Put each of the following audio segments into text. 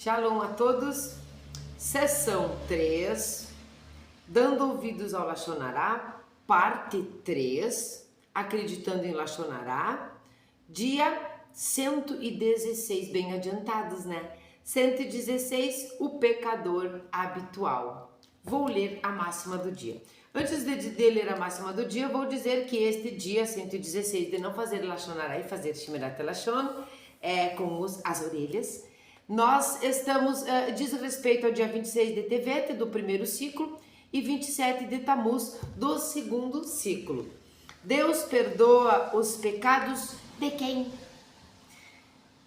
Shalom a todos, sessão 3, dando ouvidos ao Lashon Hara, parte 3, acreditando em Lashon Hara, dia 116, bem adiantados, né? 116, o pecador habitual. Vou ler a máxima do dia. Antes de ler a máxima do dia, vou dizer que este dia 116 de não fazer Lashon Hara e fazer Shmirat Lashon, com as orelhas, nós estamos, diz respeito ao dia 26 de Tevet, do primeiro ciclo, e 27 de Tammuz, do segundo ciclo. Deus perdoa os pecados de quem?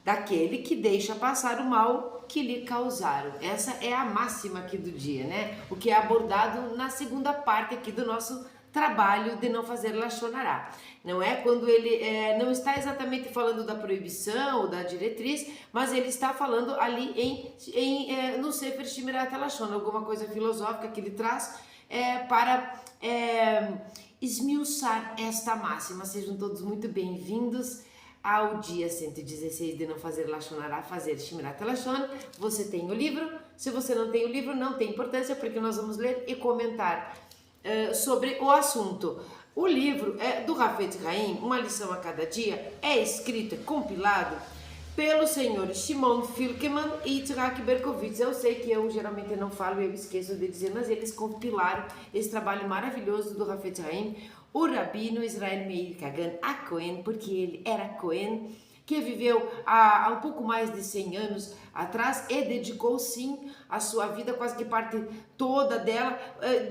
Daquele que deixa passar o mal que lhe causaram. Essa é a máxima aqui do dia, né? O que é abordado na segunda parte aqui do nosso trabalho de não fazer Lashon Hara. Não é quando ele não está exatamente falando da proibição ou da diretriz, mas ele está falando ali no Sefer Shmirat Lashon, alguma coisa filosófica que ele traz para esmiuçar esta máxima. Sejam todos muito bem-vindos ao dia 116 de não fazer Lashon Hara, fazer Shmirat Lashon. Você tem o livro? Se você não tem o livro, não tem importância, porque nós vamos ler e comentar sobre o assunto. O livro do Hafetz Haim, Uma Lição a Cada Dia, é escrito, compilado pelos senhores Shimon Filkeman e Yitzhak Berkovitz. Eu sei que eu geralmente não falo e eu esqueço de dizer, mas eles compilaram esse trabalho maravilhoso do Hafetz Haim, o Rabino Israel Meir Kagan a Cohen, porque ele era Cohen, que viveu há um pouco mais de 100 anos atrás e dedicou sim a sua vida, quase que parte toda dela,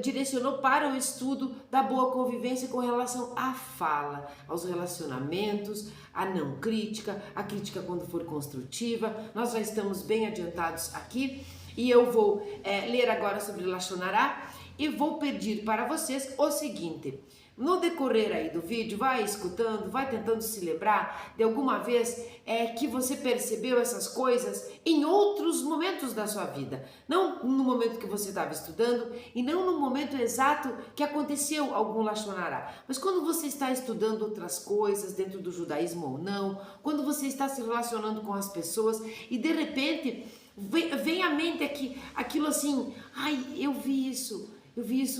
direcionou para o estudo da boa convivência com relação à fala, aos relacionamentos, a não crítica, a crítica quando for construtiva. Nós já estamos bem adiantados aqui e eu vou ler agora sobre Lashon Hara e vou pedir para vocês o seguinte: no decorrer aí do vídeo, vai escutando, vai tentando se lembrar de alguma vez que você percebeu essas coisas em outros momentos da sua vida. Não no momento que você estava estudando e não no momento exato que aconteceu algum Lashon Hara, mas quando você está estudando outras coisas dentro do judaísmo ou não, quando você está se relacionando com as pessoas e de repente vem à mente aquilo assim, ai, eu vi isso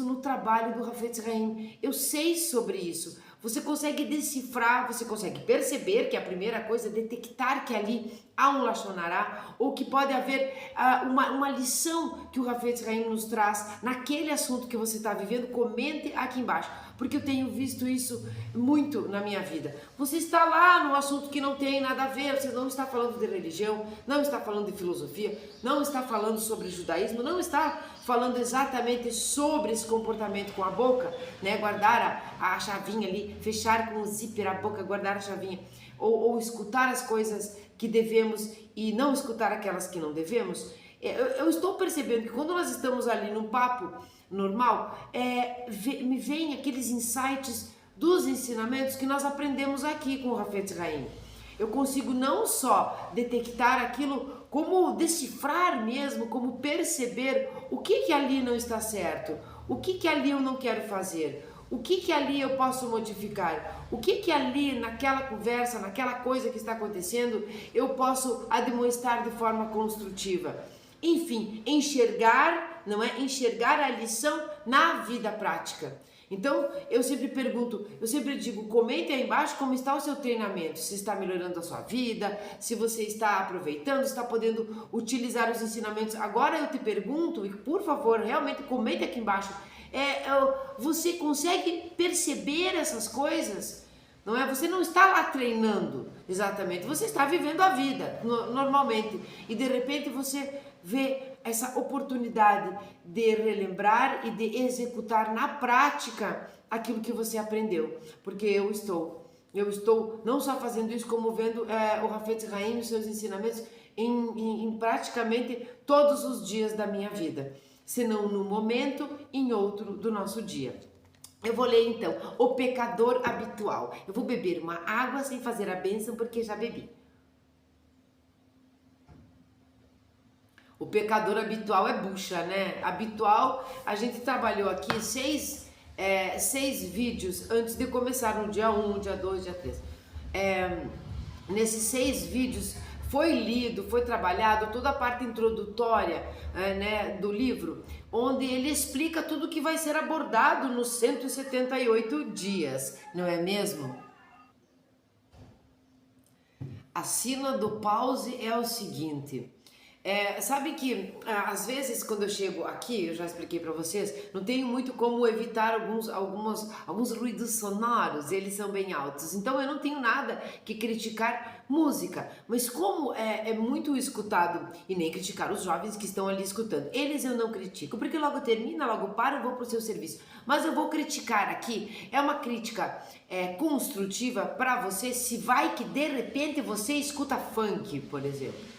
no trabalho do Hafetz Haim, eu sei sobre isso. Você consegue decifrar, você consegue perceber que a primeira coisa é detectar que ali há um Lashon Hara, ou que pode haver uma lição que o Hafetz Haim nos traz naquele assunto que você está vivendo. Comente aqui embaixo, porque eu tenho visto isso muito na minha vida. Você está lá no assunto que não tem nada a ver, você não está falando de religião, não está falando de filosofia, não está falando sobre judaísmo, não está falando exatamente sobre esse comportamento com a boca, né? Guardar a chavinha ali, fechar com o zíper a boca, guardar a chavinha, ou escutar as coisas que devemos e não escutar aquelas que não devemos. Eu estou percebendo que quando nós estamos ali num papo normal, me vem aqueles insights dos ensinamentos que nós aprendemos aqui com o Hafetz Haim. Eu consigo não só detectar aquilo, como decifrar mesmo, como perceber o que ali não está certo, o que ali eu não quero fazer, o que ali eu posso modificar, o que ali naquela conversa, naquela coisa que está acontecendo, eu posso admoestar de forma construtiva. Enfim, enxergar, não é? Enxergar a lição na vida prática. Então, eu sempre pergunto, eu sempre digo, comente aí embaixo como está o seu treinamento, se está melhorando a sua vida, se você está aproveitando, se está podendo utilizar os ensinamentos. Agora eu te pergunto, e por favor, realmente comente aqui embaixo, você consegue perceber essas coisas? Não é? Você não está lá treinando exatamente, você está vivendo a vida normalmente e de repente você vê essa oportunidade de relembrar e de executar na prática aquilo que você aprendeu, porque eu estou não só fazendo isso, como vendo o Hafetz Haim e os seus ensinamentos em praticamente todos os dias da minha vida, se não num momento, em outro do nosso dia. Eu vou ler então, o pecador habitual. Eu vou beber uma água sem fazer a bênção porque já bebi. O pecador habitual é bucha, né? Habitual, a gente trabalhou aqui 6 vídeos antes de começar no dia 1, dia 2, dia 3. Nesses 6 vídeos foi lido, foi trabalhado toda a parte introdutória, né, do livro, onde ele explica tudo que vai ser abordado nos 178 dias, não é mesmo? A sina do pause é o seguinte. Sabe que às vezes quando eu chego aqui, eu já expliquei para vocês, não tenho muito como evitar alguns ruídos sonoros, eles são bem altos, então eu não tenho nada que criticar música, mas como é muito escutado, e nem criticar os jovens que estão ali escutando, eles eu não critico, porque logo termina, logo para, eu vou pro seu serviço, mas eu vou criticar aqui, é uma crítica construtiva para você, se vai que de repente você escuta funk, por exemplo.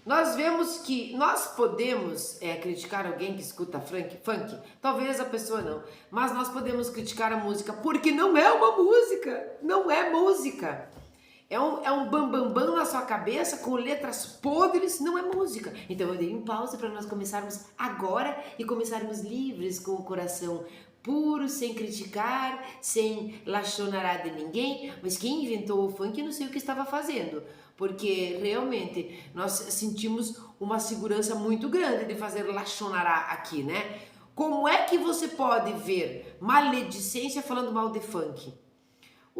Nós vemos que nós podemos criticar alguém que escuta funk, talvez a pessoa não, mas nós podemos criticar a música porque não é uma música, não é música. É um bam na sua cabeça com letras podres, não é música. Então eu dei um pause para nós começarmos agora e começarmos livres com o coração puro, sem criticar, sem lachonará de ninguém, mas quem inventou o funk não sei o que estava fazendo, porque realmente nós sentimos uma segurança muito grande de fazer lachonará aqui, né? Como é que você pode ver maledicência falando mal de funk?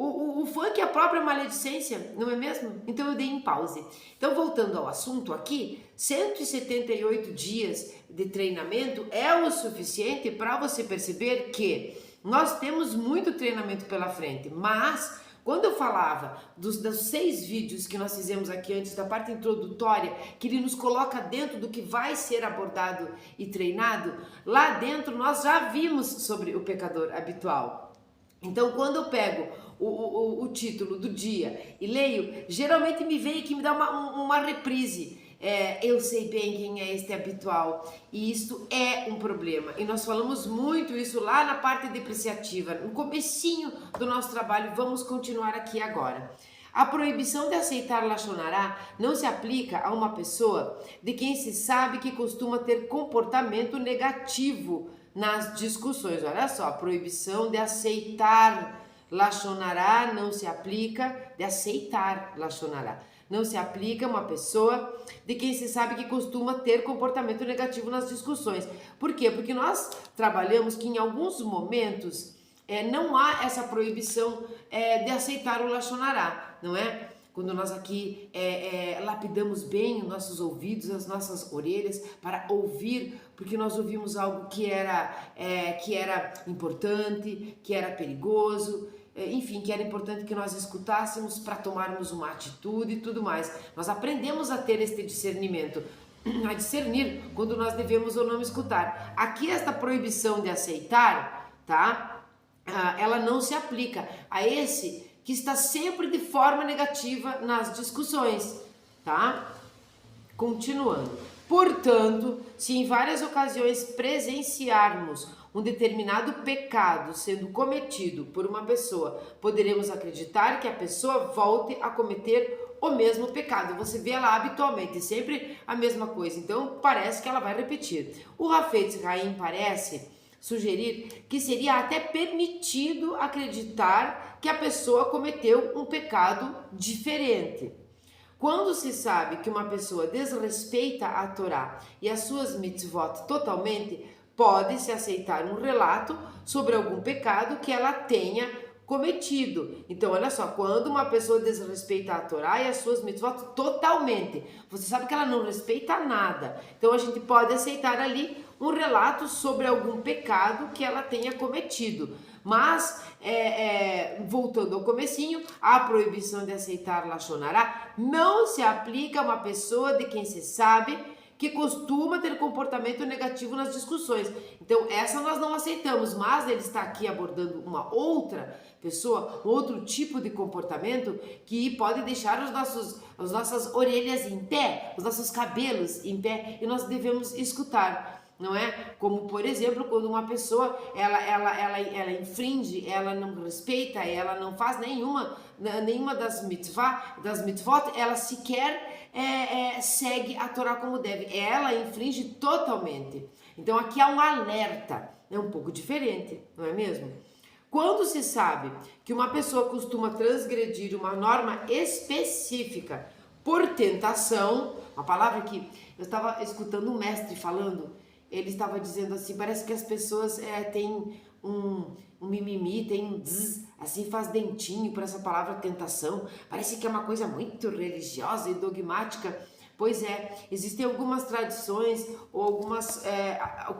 O funk é a própria maledicência, não é mesmo? Então eu dei em pause. Então, voltando ao assunto aqui, 178 dias de treinamento é o suficiente para você perceber que nós temos muito treinamento pela frente, mas quando eu falava dos 6 vídeos que nós fizemos aqui antes, da parte introdutória, que ele nos coloca dentro do que vai ser abordado e treinado, lá dentro nós já vimos sobre o pecador habitual. Então, quando eu pego o título do dia e leio, geralmente me vem que me dá uma reprise. Eu sei bem quem é este habitual, e isso é um problema, e nós falamos muito isso lá na parte depreciativa, no comecinho do nosso trabalho. Vamos continuar aqui agora. A proibição de aceitar lachonará não se aplica a uma pessoa de quem se sabe que costuma ter comportamento negativo nas discussões. Olha só, a proibição de aceitar lachonará não se aplica, de aceitar lachonará não se aplica a uma pessoa de quem se sabe que costuma ter comportamento negativo nas discussões. Por quê? Porque nós trabalhamos que em alguns momentos não há essa proibição de aceitar o lachonará, não é? Quando nós aqui lapidamos bem os nossos ouvidos, as nossas orelhas para ouvir, porque nós ouvimos algo que era importante, que era perigoso, enfim, que era importante que nós escutássemos para tomarmos uma atitude e tudo mais. Nós aprendemos a ter este discernimento, a discernir quando nós devemos ou não escutar. Aqui esta proibição de aceitar, tá? Ela não se aplica a esse que está sempre de forma negativa nas discussões, tá? Continuando. Portanto, se em várias ocasiões presenciarmos um determinado pecado sendo cometido por uma pessoa, poderemos acreditar que a pessoa volte a cometer o mesmo pecado. Você vê ela habitualmente, sempre a mesma coisa, então parece que ela vai repetir. O Hafetz Haim parece sugerir que seria até permitido acreditar que a pessoa cometeu um pecado diferente. Quando se sabe que uma pessoa desrespeita a Torá e as suas mitzvot totalmente, pode-se aceitar um relato sobre algum pecado que ela tenha cometido. Então, olha só, quando uma pessoa desrespeita a Torá e as suas mitzvot totalmente, você sabe que ela não respeita nada. Então, a gente pode aceitar ali um relato sobre algum pecado que ela tenha cometido. Mas, voltando ao comecinho, a proibição de aceitar lachonará não se aplica a uma pessoa de quem se sabe que costuma ter comportamento negativo nas discussões. Então, essa nós não aceitamos, mas ele está aqui abordando uma outra pessoa, um outro tipo de comportamento que pode deixar as nossas orelhas em pé, os nossos cabelos em pé, e nós devemos escutar. Não é? Como, por exemplo, quando uma pessoa, ela infringe, ela não respeita, ela não faz nenhuma das mitzvot, ela sequer segue a Torá como deve. Ela infringe totalmente. Então, aqui há um alerta. É um pouco diferente, não é mesmo? Quando se sabe que uma pessoa costuma transgredir uma norma específica por tentação, uma palavra que eu estava escutando um mestre falando, ele estava dizendo assim, parece que as pessoas têm um mimimi, tem um zzz, assim faz dentinho por essa palavra tentação, parece que é uma coisa muito religiosa e dogmática. Pois é, existem algumas tradições ou algumas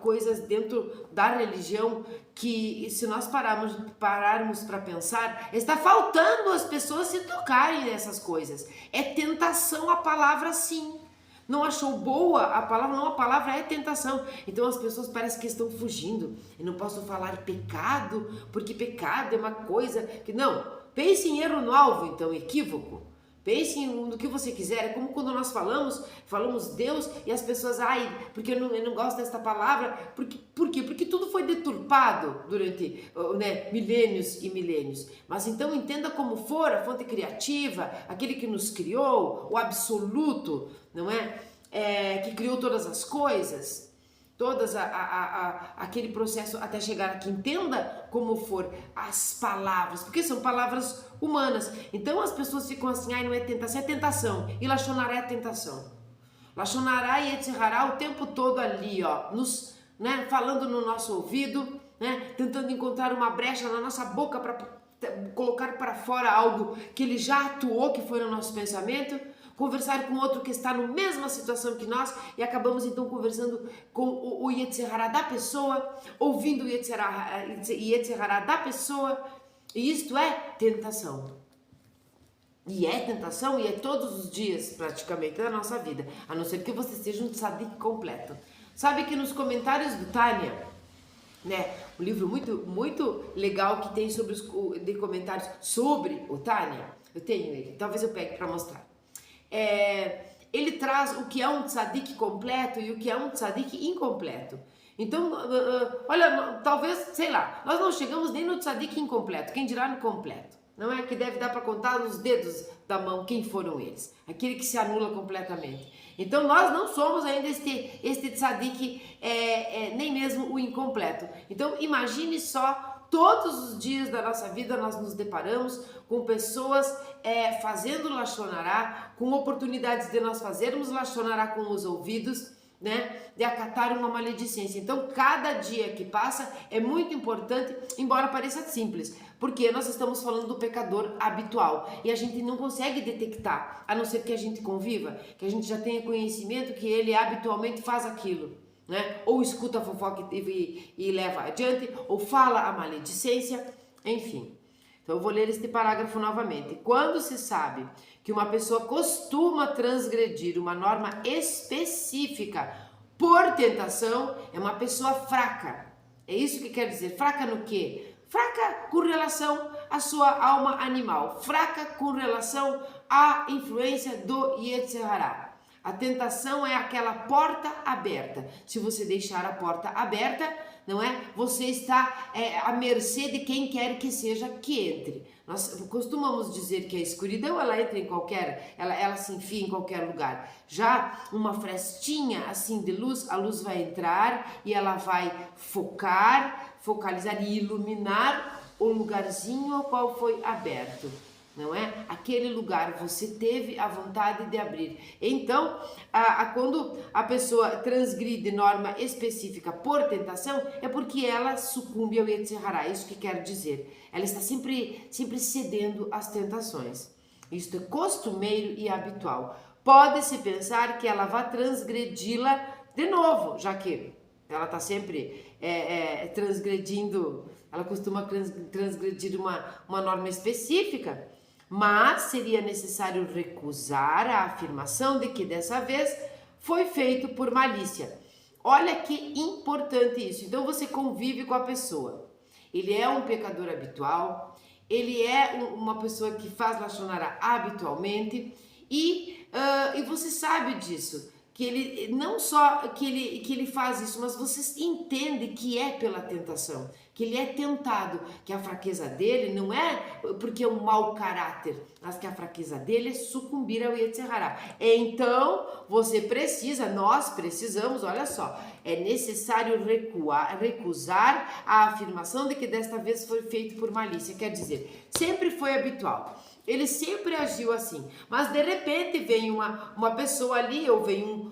coisas dentro da religião que, se nós pararmos para pensar, está faltando as pessoas se tocarem nessas coisas. É tentação a palavra, sim. Não achou boa a palavra? Não, a palavra é tentação. Então as pessoas parecem que estão fugindo. Eu não posso falar pecado, porque pecado é uma coisa que... Não, pense em erro no alvo, então, equívoco. Pense no que você quiser. É como quando nós falamos Deus e as pessoas, porque eu não gosto desta palavra. Por quê? Porque tudo foi deturpado durante milênios e milênios. Mas então entenda como for a fonte criativa, aquele que nos criou, o absoluto, não é? Que criou todas as coisas. Aquele processo até chegar aqui, entenda como for as palavras, porque são palavras humanas. Então as pessoas ficam assim, não é tentação, é tentação. E Lachonará é tentação. Lachonará e Yetzirará o tempo todo ali, ó, falando no nosso ouvido, tentando encontrar uma brecha na nossa boca para colocar para fora algo que ele já atuou, que foi no nosso pensamento. Conversar com outro que está na mesma situação que nós e acabamos então conversando com o Yetzirará da pessoa, ouvindo o Yetzirará da pessoa, e isto é tentação. E é tentação e é todos os dias praticamente da nossa vida, a não ser que você seja um tzadik completo. Sabe que nos comentários do Tânia, um livro muito, muito legal que tem de comentários sobre o Tânia, eu tenho ele, talvez eu pegue para mostrar. Ele traz o que é um tzadik completo e o que é um tzadik incompleto. Então, olha, talvez, sei lá, nós não chegamos nem no tzadik incompleto, quem dirá no completo? Não é que deve dar para contar nos dedos da mão quem foram eles, aquele que se anula completamente. Então, nós não somos ainda este tzadik, nem mesmo o incompleto. Então, imagine só, todos os dias da nossa vida nós nos deparamos com pessoas fazendo Lachonará, com oportunidades de nós fazermos Lachonará com os ouvidos, de acatar uma maledicência. Então, cada dia que passa é muito importante, embora pareça simples, porque nós estamos falando do pecador habitual e a gente não consegue detectar, a não ser que a gente conviva, que a gente já tenha conhecimento que ele habitualmente faz aquilo. Ou escuta a fofoca e leva adiante, ou fala a maledicência, enfim. Então eu vou ler este parágrafo novamente. Quando se sabe que uma pessoa costuma transgredir uma norma específica por tentação, é uma pessoa fraca. É isso que quer dizer. Fraca no quê? Fraca com relação à sua alma animal. Fraca com relação à influência do Yetzirará. A tentação é aquela porta aberta. Se você deixar a porta aberta, não é? Você está à mercê de quem quer que seja que entre. Nós costumamos dizer que a escuridão ela entra em qualquer, ela se enfia em qualquer lugar. Já uma frestinha assim de luz, a luz vai entrar e ela vai focalizar e iluminar o lugarzinho ao qual foi aberto. Não é? Aquele lugar você teve a vontade de abrir. Então, quando a pessoa transgride norma específica por tentação, é porque ela sucumbe ao Yetzirará. Isso que quer dizer. Ela está sempre cedendo às tentações. Isto é costumeiro e habitual. Pode-se pensar que ela vai transgredi-la de novo, já que ela está sempre transgredindo, ela costuma transgredir uma norma específica. Mas seria necessário recusar a afirmação de que dessa vez foi feito por malícia. Olha que importante isso. Então você convive com a pessoa. Ele é um pecador habitual, ele é uma pessoa que faz Lachonará habitualmente e você sabe disso. Que ele não só que ele faz isso, mas você entende que é pela tentação, que ele é tentado, que a fraqueza dele não é porque é um mau caráter, mas que a fraqueza dele é sucumbir ao Yetzirará. Então, nós precisamos, olha só, é necessário recusar a afirmação de que desta vez foi feito por malícia, quer dizer, sempre foi habitual. Ele sempre agiu assim. Mas de repente vem uma pessoa ali, ou vem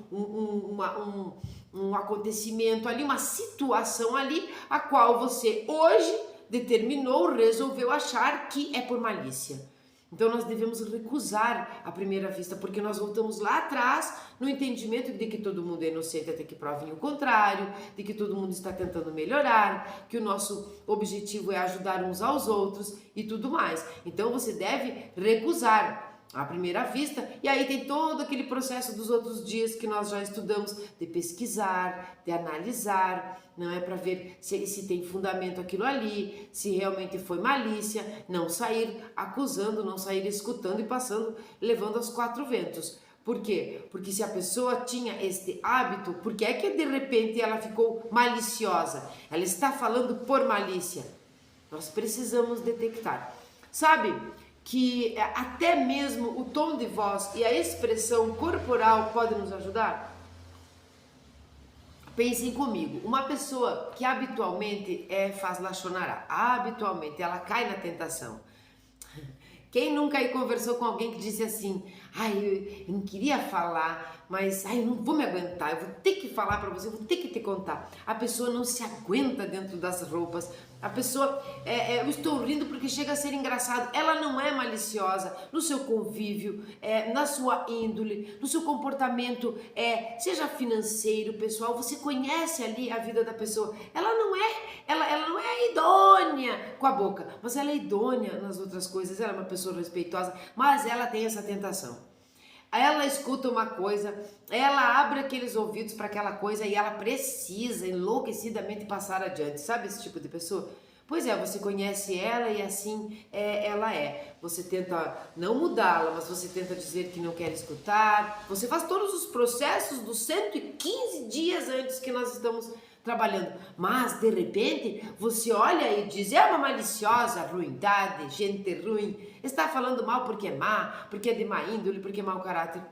um acontecimento ali, uma situação ali, a qual você hoje determinou, resolveu achar que é por malícia. Então nós devemos recusar à primeira vista, porque nós voltamos lá atrás no entendimento de que todo mundo é inocente até que provem o contrário, de que todo mundo está tentando melhorar, que o nosso objetivo é ajudar uns aos outros e tudo mais. Então você deve recusar à primeira vista, e aí tem todo aquele processo dos outros dias que nós já estudamos, de pesquisar, de analisar, não é, para ver se tem fundamento aquilo ali, se realmente foi malícia, não sair acusando, não sair escutando e passando, levando aos quatro ventos. Por quê? Porque se a pessoa tinha este hábito, por que é que de repente ela ficou maliciosa? Ela está falando por malícia. Nós precisamos detectar. Sabe que até mesmo o tom de voz e a expressão corporal podem nos ajudar? Pensem comigo, uma pessoa que habitualmente faz lachonará, habitualmente ela cai na tentação. Quem nunca aí conversou com alguém que disse assim, eu não queria falar, mas eu não vou me aguentar, eu vou ter que falar para você, eu vou ter que te contar. A pessoa não se aguenta dentro das roupas, a pessoa, eu estou rindo porque chega a ser engraçado, ela não é maliciosa no seu convívio, na sua índole, no seu comportamento, seja financeiro, pessoal, você conhece ali a vida da pessoa, ela não é idônea com a boca, mas ela é idônea nas outras coisas, ela é uma pessoa respeitosa, mas ela tem essa tentação. Ela escuta uma coisa, ela abre aqueles ouvidos para aquela coisa e ela precisa enlouquecidamente passar adiante. Sabe esse tipo de pessoa? Pois é, você conhece ela e assim ela é. Você tenta não mudá-la, mas você tenta dizer que não quer escutar. Você faz todos os processos dos 115 dias antes que nós estamos trabalhando. Mas, de repente, você olha e diz, é uma maliciosa, ruindade, gente ruim. Está falando mal porque é má, porque é de má índole, porque é mau caráter.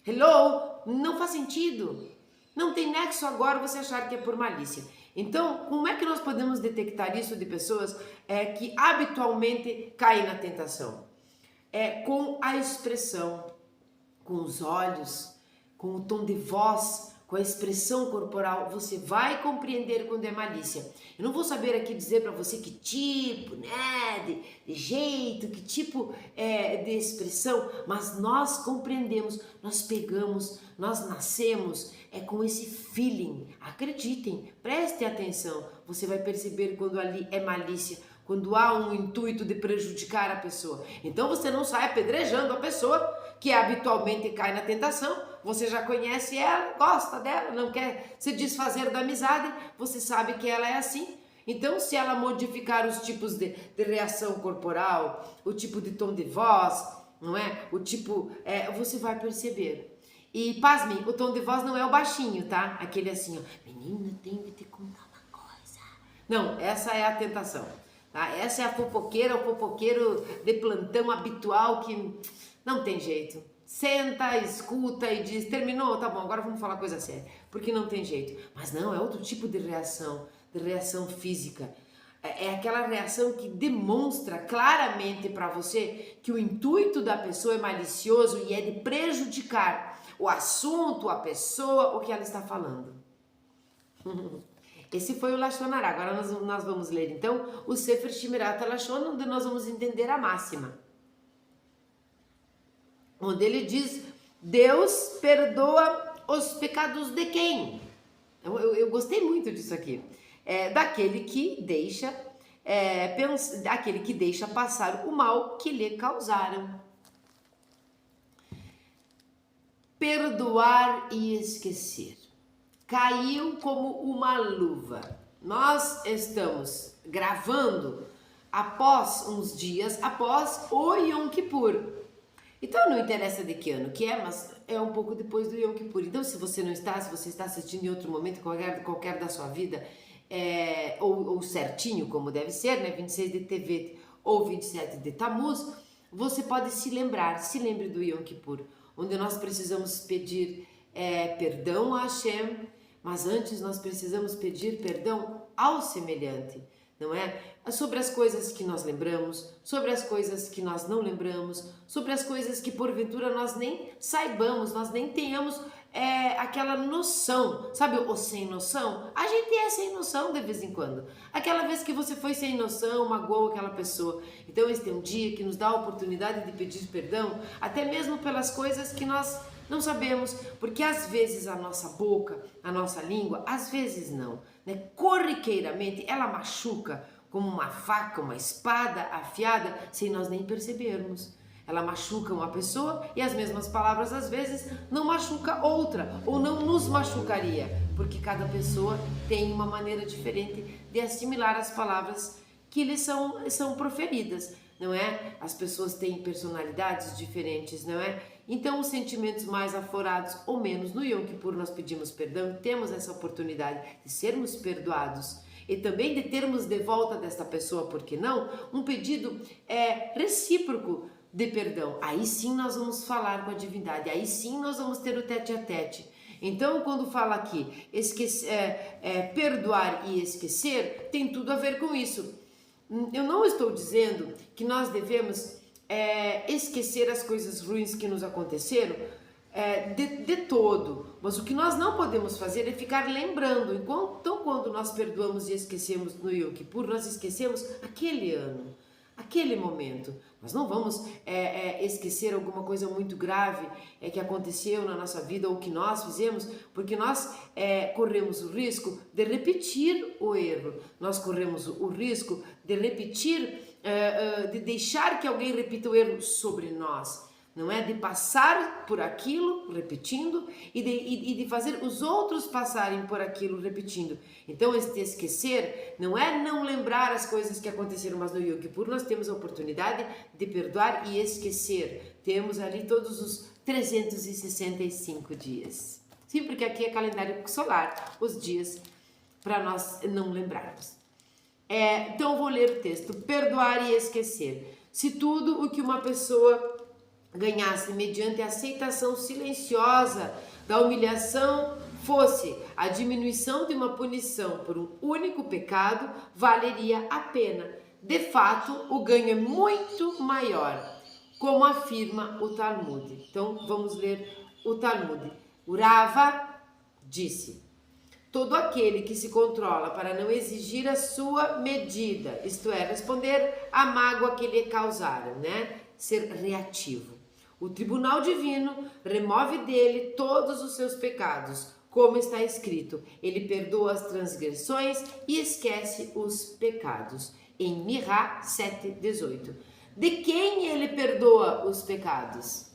Hello? Não faz sentido. Não tem nexo agora você achar que é por malícia. Então, como é que nós podemos detectar isso de pessoas que habitualmente caem na tentação? Com a expressão, com os olhos, com o tom de voz, com a expressão corporal, você vai compreender quando é malícia. Eu não vou saber aqui dizer para você que tipo, né, de jeito, que tipo de expressão, mas nós compreendemos, nós pegamos, nós nascemos com esse feeling. Acreditem, prestem atenção, você vai perceber quando ali é malícia, quando há um intuito de prejudicar a pessoa. Então você não sai apedrejando a pessoa que habitualmente cai na tentação, você já conhece ela, gosta dela, não quer se desfazer da amizade, você sabe que ela é assim. Então, se ela modificar os tipos de reação corporal, o tipo de tom de voz, não é? O tipo, você vai perceber. E, pasmem, o tom de voz não é o baixinho, tá? Aquele assim, ó, menina, tenho que te contar uma coisa. Não, essa é a tentação, tá? Essa é a fofoqueira, o fofoqueiro de plantão habitual que não tem jeito. Senta, escuta e diz, terminou, tá bom, agora vamos falar coisa séria, porque não tem jeito. Mas não, é outro tipo de reação física. É aquela reação que demonstra claramente para você que o intuito da pessoa é malicioso e é de prejudicar o assunto, a pessoa, o que ela está falando. Esse foi o Lashonará. Agora nós vamos ler então o Sefer Shmirat HaLashon, onde nós vamos entender a máxima. Onde ele diz, Deus perdoa os pecados de quem? Eu gostei muito disso aqui. Daquele que deixa passar o mal que lhe causaram. Perdoar e esquecer. Caiu como uma luva. Nós estamos gravando após uns dias após o Yom Kippur. Então não interessa de que ano que é, mas é um pouco depois do Yom Kippur. Então se você está assistindo em outro momento, qualquer da sua vida, ou certinho, como deve ser, né, 26 de Tevet ou 27 de Tammuz, você pode se lembre do Yom Kippur, onde nós precisamos pedir perdão a Hashem, mas antes nós precisamos pedir perdão ao semelhante. não é? Sobre as coisas que nós lembramos, sobre as coisas que nós não lembramos, sobre as coisas que porventura nós nem saibamos, nós nem tenhamos aquela noção, sabe o sem noção? A gente é sem noção de vez em quando. Aquela vez que você foi sem noção, magoou aquela pessoa. Então esse é um dia que nos dá a oportunidade de pedir perdão, até mesmo pelas coisas que nós não sabemos, porque às vezes a nossa boca, a nossa língua, às vezes não, né? Corriqueiramente ela machuca como uma faca, uma espada afiada, sem nós nem percebermos. Ela machuca uma pessoa e as mesmas palavras às vezes não machuca outra ou não nos machucaria, porque cada pessoa tem uma maneira diferente de assimilar as palavras que lhes são proferidas, não é? As pessoas têm personalidades diferentes, não é? Então os sentimentos mais aflorados ou menos no Yom Kippur nós pedimos perdão e temos essa oportunidade de sermos perdoados e também de termos de volta desta pessoa, por que não? Um pedido recíproco de perdão. Aí sim nós vamos falar com a divindade, aí sim nós vamos ter o tete a tete. Então, quando fala aqui perdoar e esquecer, tem tudo a ver com isso. Eu não estou dizendo que nós devemos esquecer as coisas ruins que nos aconteceram de todo, mas o que nós não podemos fazer é ficar lembrando. Então, quando nós perdoamos e esquecemos no Yom Kippur, nós esquecemos aquele ano, aquele momento. Nós não vamos esquecer alguma coisa muito grave que aconteceu na nossa vida ou que nós fizemos, porque nós corremos o risco de repetir o erro. Nós corremos o risco de repetir, de deixar que alguém repita o erro sobre nós. Não é? De passar por aquilo, repetindo, e de fazer os outros passarem por aquilo, repetindo. Então, este esquecer não é não lembrar as coisas que aconteceram, mas no Yom Kippur nós temos a oportunidade de perdoar e esquecer. Temos ali todos os 365 dias. Sim, porque aqui é calendário solar, os dias para nós não lembrarmos. Então, eu vou ler o texto. Perdoar e esquecer. Se tudo o que uma pessoa ganhasse mediante a aceitação silenciosa da humilhação fosse a diminuição de uma punição por um único pecado, valeria a pena. De fato, o ganho é muito maior, como afirma o Talmud. Então, vamos ler o Talmud. O Rava disse: todo aquele que se controla para não exigir a sua medida, isto é, responder à mágoa que lhe causaram, né? Ser reativo. O tribunal divino remove dele todos os seus pecados, como está escrito, ele perdoa as transgressões e esquece os pecados. Em Mirá 7:18. De quem ele perdoa os pecados?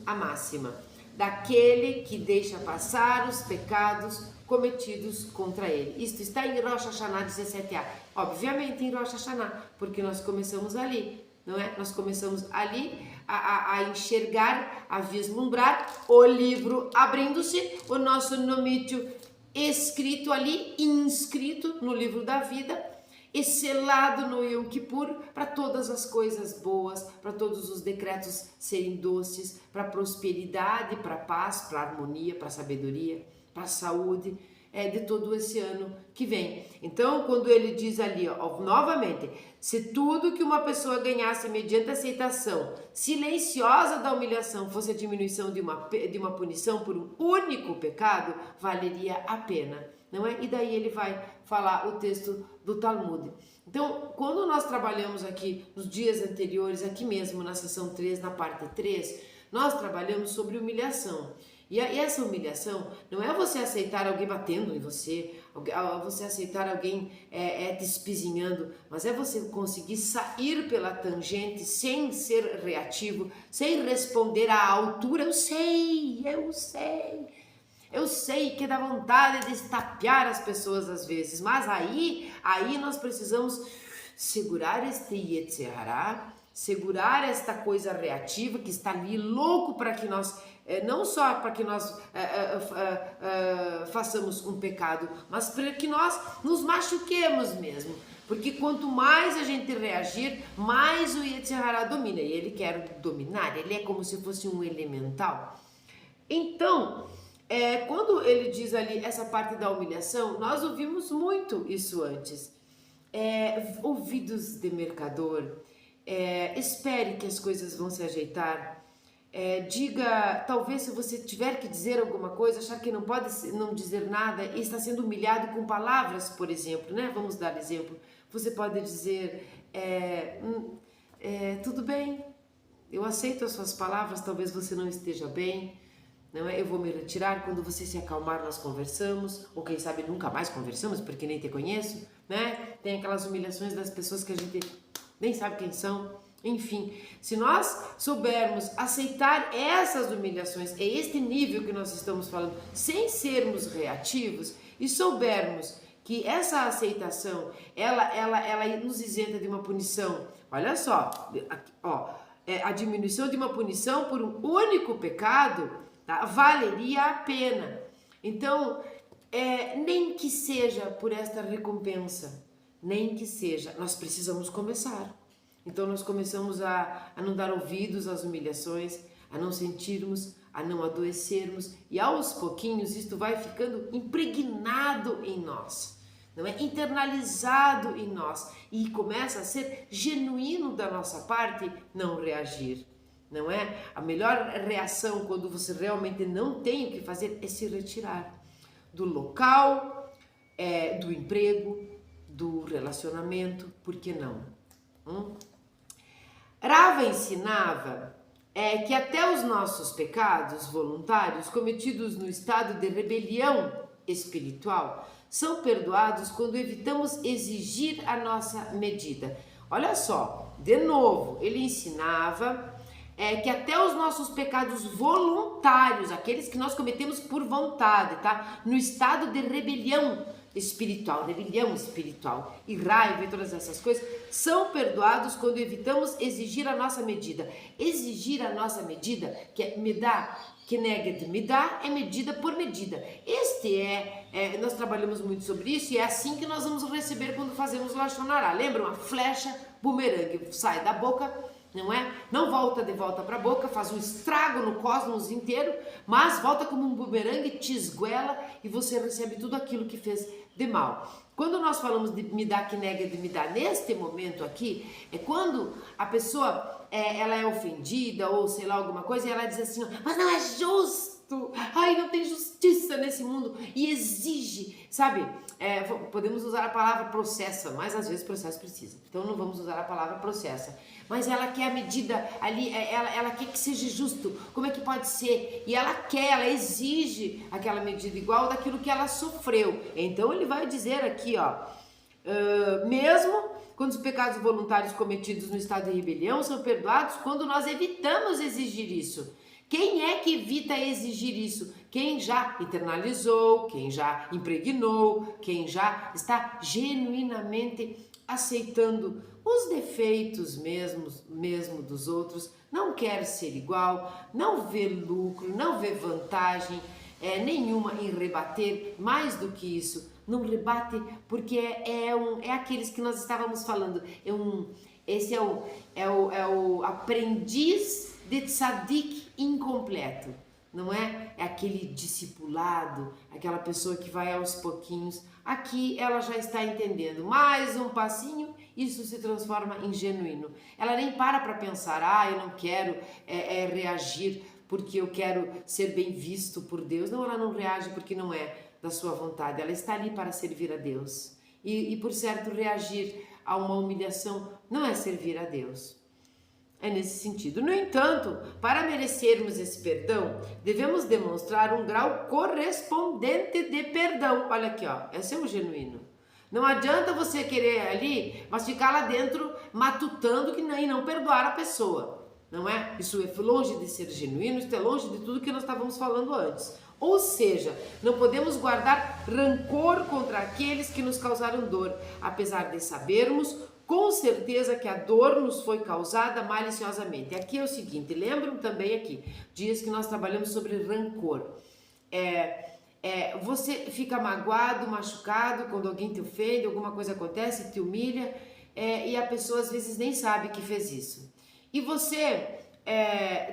A máxima. Daquele que deixa passar os pecados cometidos contra ele. Isto está em Rosh Hashanah 17a. Obviamente em Rosh Hashanah, porque nós começamos ali, não é? Nós começamos ali a enxergar, a vislumbrar o livro abrindo-se, o nosso nomítio escrito ali, inscrito no livro da vida e selado no Yom Kippur para todas as coisas boas, para todos os decretos serem doces, para prosperidade, para paz, para harmonia, para sabedoria, para saúde, de todo esse ano que vem. Então, quando ele diz ali, novamente, se tudo que uma pessoa ganhasse mediante aceitação silenciosa da humilhação fosse a diminuição de uma punição por um único pecado, valeria a pena, não é? E daí ele vai falar o texto do Talmud. Então, quando nós trabalhamos aqui nos dias anteriores, aqui mesmo na sessão 3, na parte 3, nós trabalhamos sobre humilhação. E essa humilhação não é você aceitar alguém batendo em você, você aceitar alguém te espizinhando, mas é você conseguir sair pela tangente sem ser reativo, sem responder à altura. Eu sei que dá vontade de estapear as pessoas às vezes, mas aí nós precisamos segurar este Yetzer Hara, segurar esta coisa reativa que está ali louco para que nós, não só para que nós façamos um pecado, mas para que nós nos machuquemos mesmo. Porque quanto mais a gente reagir, mais o Yetzer Hara domina. E ele quer dominar, ele é como se fosse um elemental. Então, quando ele diz ali essa parte da humilhação, nós ouvimos muito isso antes. ouvidos de mercador, espere que as coisas vão se ajeitar. Diga, talvez se você tiver que dizer alguma coisa, achar que não pode não dizer nada e está sendo humilhado com palavras, por exemplo, né? Vamos dar exemplo. Você pode dizer, tudo bem, eu aceito as suas palavras, talvez você não esteja bem, não é? Eu vou me retirar, quando você se acalmar nós conversamos, ou quem sabe nunca mais conversamos, porque nem te conheço, né? Tem aquelas humilhações das pessoas que a gente nem sabe quem são. Enfim, se nós soubermos aceitar essas humilhações, é este nível que nós estamos falando, sem sermos reativos, e soubermos que essa aceitação, ela nos isenta de uma punição. Olha só, a diminuição de uma punição por um único pecado, tá, valeria a pena. Então, nem que seja por esta recompensa, nem que seja, nós precisamos começar. Então nós começamos a não dar ouvidos às humilhações, a não sentirmos, a não adoecermos, e aos pouquinhos isto vai ficando impregnado em nós, não é? Internalizado em nós, e começa a ser genuíno da nossa parte não reagir, não é? A melhor reação quando você realmente não tem o que fazer é se retirar do local, do emprego, do relacionamento, por que não? Rava ensinava que até os nossos pecados voluntários cometidos no estado de rebelião espiritual são perdoados quando evitamos exigir a nossa medida. Olha só, de novo, ele ensinava que até os nossos pecados voluntários, aqueles que nós cometemos por vontade, tá? No estado de rebelião espiritual e raiva e todas essas coisas, são perdoados quando evitamos exigir a nossa medida. Exigir a nossa medida, que é me dá, que nega de me dá, é medida por medida. Nós trabalhamos muito sobre isso, e é assim que nós vamos receber quando fazemos Lashon Hara. Lembra? Uma flecha bumerangue sai da boca, não é? Não volta de volta para a boca, faz um estrago no cosmos inteiro, mas volta como um bumerangue, te esguela e você recebe tudo aquilo que fez de mal. Quando nós falamos de me dá que nega de me dá, neste momento aqui, é quando a pessoa ela é ofendida ou sei lá alguma coisa e ela diz assim, mas não é justo, ai, não tem justiça nesse mundo, e exige, sabe? Podemos usar a palavra processa, mas às vezes processo precisa, então não vamos usar a palavra processa, mas ela quer a medida ali, ela quer que seja justo, como é que pode ser? E ela exige aquela medida igual daquilo que ela sofreu. Então ele vai dizer aqui, mesmo quando os pecados voluntários cometidos no estado de rebelião são perdoados quando nós evitamos exigir isso. Quem é que evita exigir isso? Quem já internalizou, quem já impregnou, quem já está genuinamente aceitando os defeitos mesmo dos outros, não quer ser igual, não vê lucro, não vê vantagem nenhuma em rebater. Mais do que isso, não rebate porque é aqueles que nós estávamos falando, esse é o aprendiz de tzadik incompleto, não é? É aquele discipulado, aquela pessoa que vai aos pouquinhos. Aqui ela já está entendendo, mais um passinho, isso se transforma em genuíno. Ela nem para pensar, eu não quero reagir porque eu quero ser bem visto por Deus. Não, ela não reage porque não é da sua vontade, ela está ali para servir a Deus. E por certo, reagir a uma humilhação não é servir a Deus. É nesse sentido. No entanto, para merecermos esse perdão, devemos demonstrar um grau correspondente de perdão. Olha aqui, esse é o genuíno. Não adianta você querer ali, mas ficar lá dentro matutando e não perdoar a pessoa, não é? Isso é longe de ser genuíno, isso é longe de tudo que nós estávamos falando antes. Ou seja, não podemos guardar rancor contra aqueles que nos causaram dor, apesar de sabermos com certeza que a dor nos foi causada maliciosamente. Aqui é o seguinte, lembram também aqui, dias que nós trabalhamos sobre rancor. Você fica magoado, machucado quando alguém te ofende, alguma coisa acontece, te humilha, e a pessoa às vezes nem sabe que fez isso. E você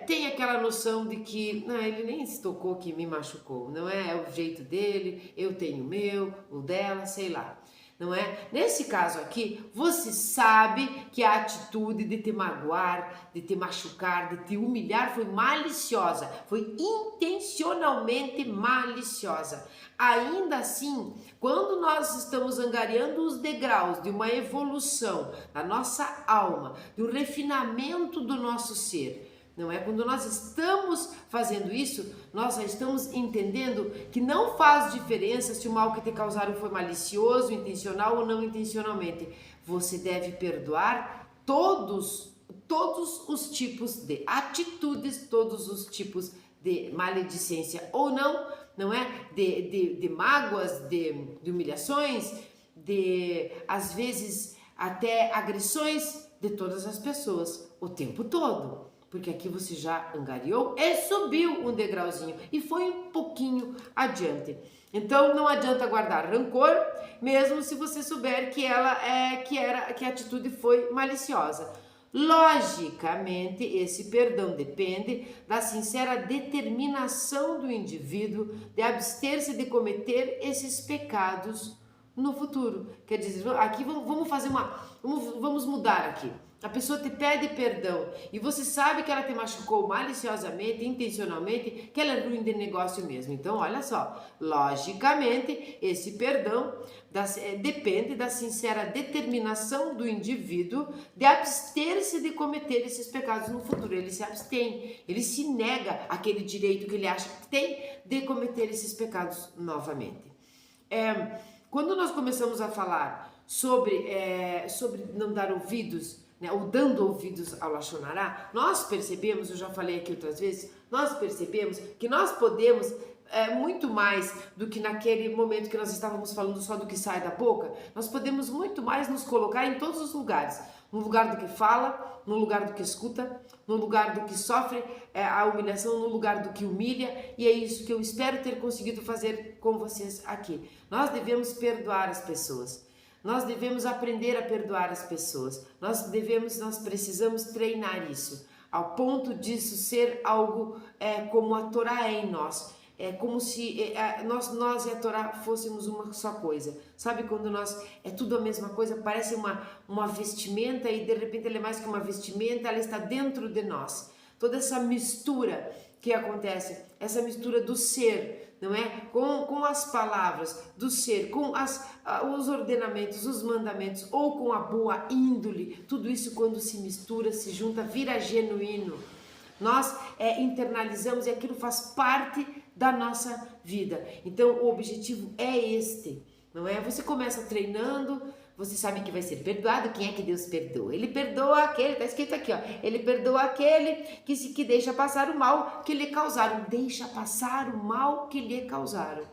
tem aquela noção de que ele nem se tocou que me machucou, não é? É o jeito dele, eu tenho o meu, o dela, sei lá. não é? Nesse caso aqui, você sabe que a atitude de te magoar, de te machucar, de te humilhar foi maliciosa, foi intencionalmente maliciosa. Ainda assim, quando nós estamos angariando os degraus de uma evolução da nossa alma, de um refinamento do nosso ser, não é? Quando nós estamos fazendo isso, nós já estamos entendendo que não faz diferença se o mal que te causaram foi malicioso, intencional ou não intencionalmente. Você deve perdoar todos os tipos de atitudes, todos os tipos de maledicência ou não é? De mágoas, de humilhações, de às vezes até agressões de todas as pessoas o tempo todo. Porque aqui você já angariou e subiu um degrauzinho e foi um pouquinho adiante. Então não adianta guardar rancor, mesmo se você souber que que a atitude foi maliciosa. Logicamente, esse perdão depende da sincera determinação do indivíduo de abster-se de cometer esses pecados no futuro. Quer dizer, aqui vamos mudar aqui. A pessoa te pede perdão e você sabe que ela te machucou maliciosamente, intencionalmente, que ela é ruim de negócio mesmo. Então, olha só, logicamente, esse perdão depende da sincera determinação do indivíduo de abster-se de cometer esses pecados no futuro. Ele se abstém, ele se nega aquele direito que ele acha que tem de cometer esses pecados novamente. Quando nós começamos a falar sobre não dar ouvidos, né, ou dando ouvidos ao Lashon Hará, nós percebemos, eu já falei aqui outras vezes, nós percebemos que nós podemos muito mais do que naquele momento que nós estávamos falando só do que sai da boca, nós podemos muito mais nos colocar em todos os lugares, no lugar do que fala, no lugar do que escuta, no lugar do que sofre a humilhação, no lugar do que humilha, e é isso que eu espero ter conseguido fazer com vocês aqui. Nós devemos perdoar as pessoas. Nós devemos aprender a perdoar as pessoas. Nós precisamos treinar isso, ao ponto disso ser algo como a Torá é em nós. É como se nós e a Torá fôssemos uma só coisa. Sabe quando é tudo a mesma coisa, parece uma vestimenta e de repente ela é mais que uma vestimenta, ela está dentro de nós. Toda essa mistura que acontece, essa mistura do ser, não é? Com as palavras do ser, com os ordenamentos, os mandamentos, ou com a boa índole, tudo isso quando se mistura, se junta, vira genuíno. Nós internalizamos e aquilo faz parte da nossa vida. Então o objetivo é este, não é? Você começa treinando, você sabe que vai ser perdoado. Quem é que Deus perdoa? Ele perdoa aquele, está escrito aqui, ó. Ele perdoa aquele que deixa passar o mal que lhe causaram. Deixa passar o mal que lhe causaram.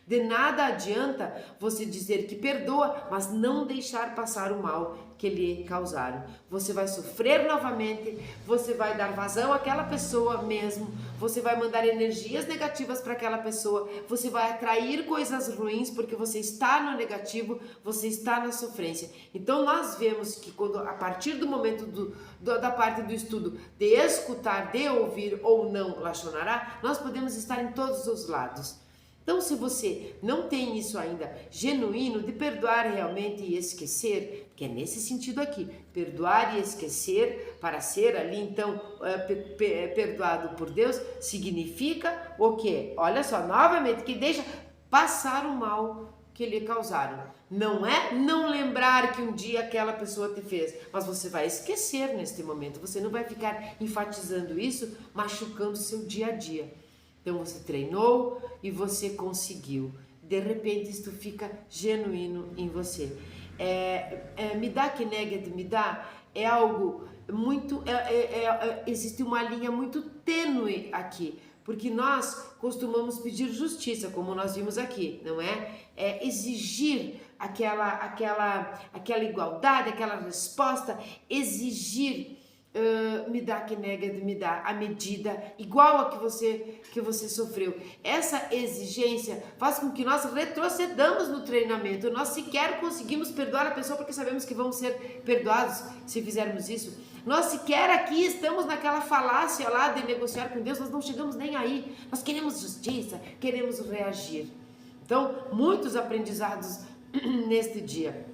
De nada adianta você dizer que perdoa, mas não deixar passar o mal que lhe causaram. Você vai sofrer novamente, você vai dar vazão àquela pessoa mesmo, você vai mandar energias negativas para aquela pessoa, você vai atrair coisas ruins porque você está no negativo, você está na sofrência. Então nós vemos que a partir do momento da parte do estudo de escutar, de ouvir ou não Lashon Hará, nós podemos estar em todos os lados. Então, se você não tem isso ainda genuíno de perdoar realmente e esquecer, que é nesse sentido aqui, perdoar e esquecer para ser ali, então, perdoado por Deus, significa o quê? Olha só, novamente, que deixa passar o mal que lhe causaram. Não é não lembrar que um dia aquela pessoa te fez, mas você vai esquecer neste momento, você não vai ficar enfatizando isso, machucando o seu dia a dia. Então você treinou e você conseguiu. De repente isto fica genuíno em você. Midá keneged midá é algo muito... existe uma linha muito tênue aqui. Porque nós costumamos pedir justiça, como nós vimos aqui, não é? Exigir aquela igualdade, aquela resposta, exigir... midá keneged midá, a medida igual a que você sofreu. Essa exigência faz com que nós retrocedamos no treinamento. Nós sequer conseguimos perdoar a pessoa porque sabemos que vamos ser perdoados se fizermos isso. Nós sequer aqui estamos naquela falácia lá de negociar com Deus, nós não chegamos nem aí. Nós queremos justiça, queremos reagir. Então, muitos aprendizados neste dia.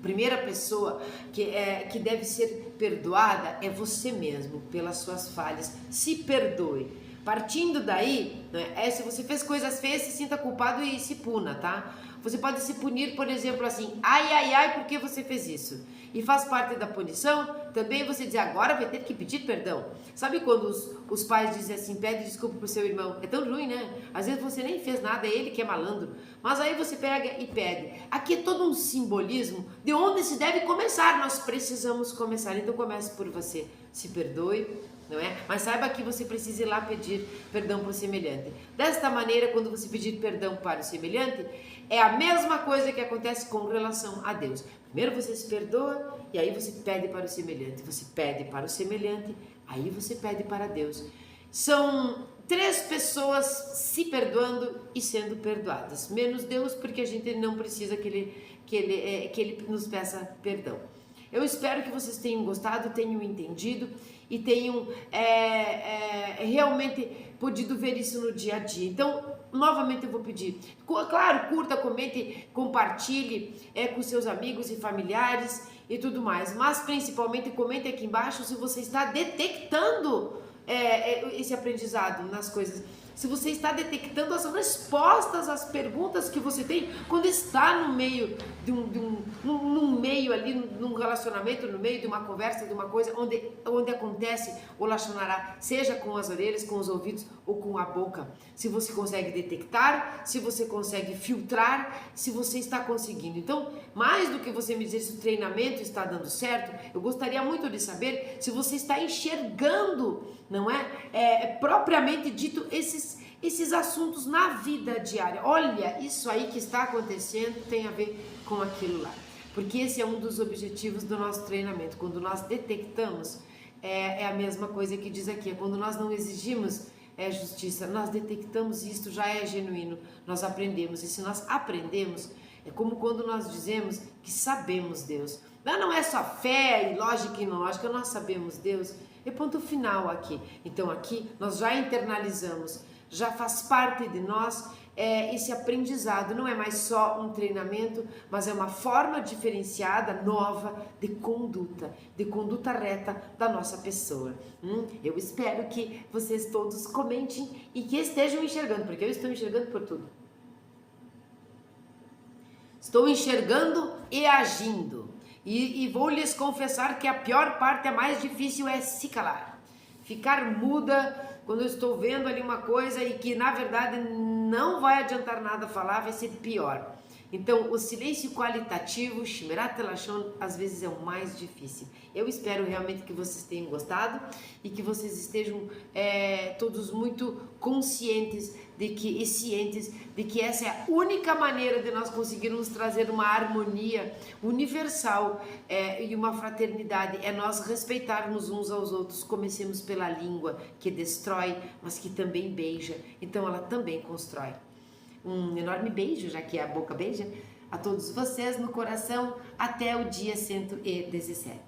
Primeira pessoa que deve ser perdoada é você mesmo pelas suas falhas. Se perdoe. Partindo daí, né, se você fez coisas feias, se sinta culpado e se puna, tá? Você pode se punir, por exemplo, assim, ai, por que você fez isso? E faz parte da punição também você dizer, agora vai ter que pedir perdão. Sabe quando os pais dizem assim, pede desculpa pro seu irmão? É tão ruim, né? Às vezes você nem fez nada, é ele que é malandro. Mas aí você pega e pede. Aqui é todo um simbolismo de onde se deve começar. Nós precisamos começar. Então comece por você. Se perdoe, não é? Mas saiba que você precisa ir lá pedir perdão para o semelhante. Desta maneira, quando você pedir perdão para o semelhante, é a mesma coisa que acontece com relação a Deus. Primeiro você se perdoa e aí você pede para o semelhante. Você pede para o semelhante, aí você pede para Deus. São 3 pessoas se perdoando e sendo perdoadas. Menos Deus, porque a gente não precisa que ele nos peça perdão. Eu espero que vocês tenham gostado, tenham entendido e tenham realmente podido ver isso no dia a dia. Então, novamente eu vou pedir, claro, curta, comente, compartilhe com seus amigos e familiares e tudo mais, mas principalmente comente aqui embaixo se você está detectando esse aprendizado nas coisas. Se você está detectando as respostas às perguntas que você tem quando está no meio num meio ali, num relacionamento, no meio de uma conversa, de uma coisa onde acontece o Lashon Hará, seja com as orelhas, com os ouvidos ou com a boca. Se você consegue detectar, se você consegue filtrar, se você está conseguindo. Então, mais do que você me dizer se o treinamento está dando certo, eu gostaria muito de saber se você está enxergando, não é propriamente dito, esses assuntos na vida diária. Olha, isso aí que está acontecendo tem a ver com aquilo lá. Porque esse é um dos objetivos do nosso treinamento. Quando nós detectamos, é a mesma coisa que diz aqui. Quando nós não exigimos justiça, nós detectamos isto, já é genuíno. Nós aprendemos. E se nós aprendemos, é como quando nós dizemos que sabemos Deus. Não é só fé e lógica e não lógica, nós sabemos Deus. É ponto final aqui. Então aqui nós já internalizamos, já faz parte de nós esse aprendizado. Não é mais só um treinamento, mas é uma forma diferenciada, nova de conduta reta da nossa pessoa. Eu espero que vocês todos comentem e que estejam enxergando, porque eu estou enxergando por tudo. Estou enxergando e agindo. E vou lhes confessar que a pior parte, a mais difícil, é se calar. Ficar muda quando eu estou vendo ali uma coisa e que na verdade não vai adiantar nada falar, vai ser pior. Então, o silêncio qualitativo, Shmirat Lashon, às vezes é o mais difícil. Eu espero realmente que vocês tenham gostado e que vocês estejam todos muito conscientes e cientes de que essa é a única maneira de nós conseguirmos trazer uma harmonia universal e uma fraternidade. É nós respeitarmos uns aos outros. Comecemos pela língua, que destrói, mas que também beija. Então, ela também constrói. Um enorme beijo, já que a boca beija, a todos vocês no coração, até o dia 117.